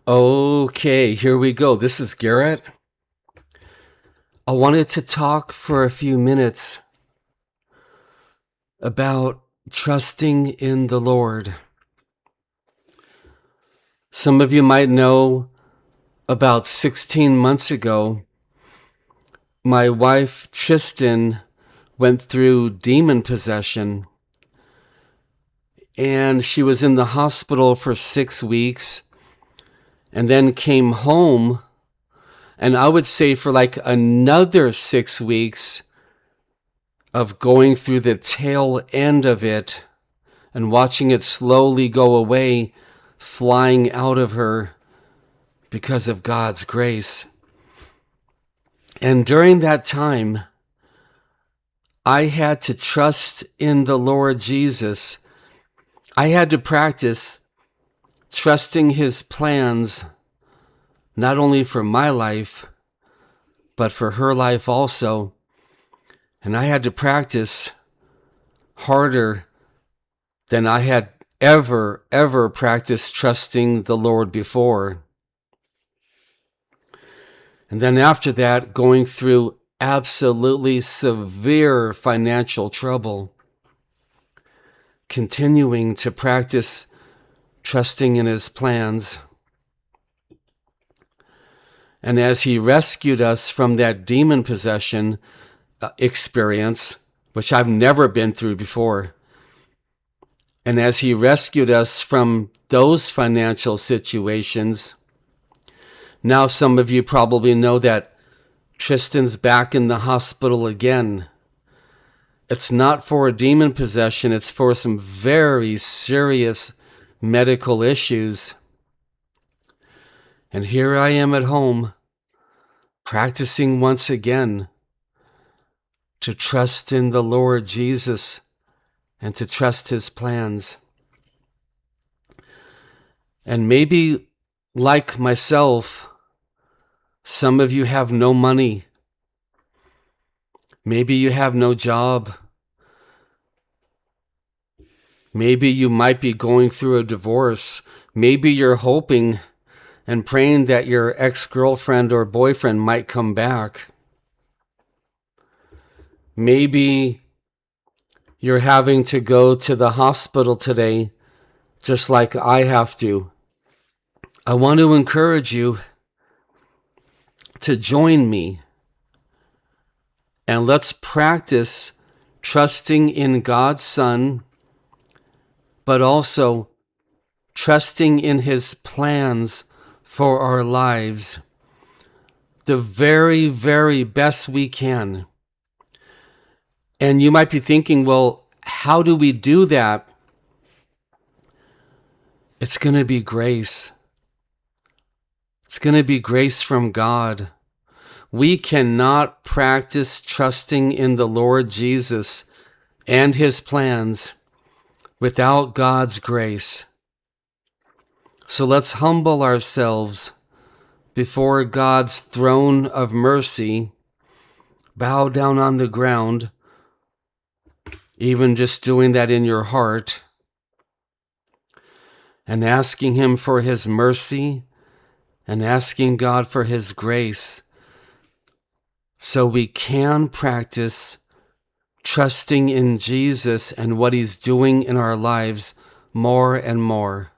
Okay, here we go. This is Garrett. I wanted to talk for a few minutes about trusting in the Lord. Some of you might know about 16 months ago, my wife Tristan went through demon possession, and she was in the hospital for 6 weeks and then came home. And I would say for like another 6 weeks of going through the tail end of it and watching it slowly go away, flying out of her because of God's grace. And during that time, I had to trust in the Lord Jesus. I had to practice trusting His plans, not only for my life, but for her life also. And I had to practice harder than I had ever practiced trusting the Lord before. And then after that, going through absolutely severe financial trouble, continuing to practice trusting in His plans. And as He rescued us from that demon possession experience, which I've never been through before, and as He rescued us from those financial situations, now some of you probably know that Tristan's back in the hospital again. It's not for a demon possession, it's for some very serious medical issues. And here I am at home, practicing once again to trust in the Lord Jesus and to trust His plans. And maybe, like myself, some of you have no money. Maybe you have no job. Maybe you might be going through a divorce. Maybe you're hoping and praying that your ex-girlfriend or boyfriend might come back. Maybe you're having to go to the hospital today, just like I have to. I want to encourage you to join me, and let's practice trusting in God's Son, but also trusting in His plans for our lives the very, very best we can. And you might be thinking, well, how do we do that? It's going to be grace. It's going to be grace from God. We cannot practice trusting in the Lord Jesus and His plans without God's grace. So let's humble ourselves before God's throne of mercy, bow down on the ground, even just doing that in your heart, and asking Him for His mercy and asking God for His grace, so we can practice trusting in Jesus and what He's doing in our lives more and more.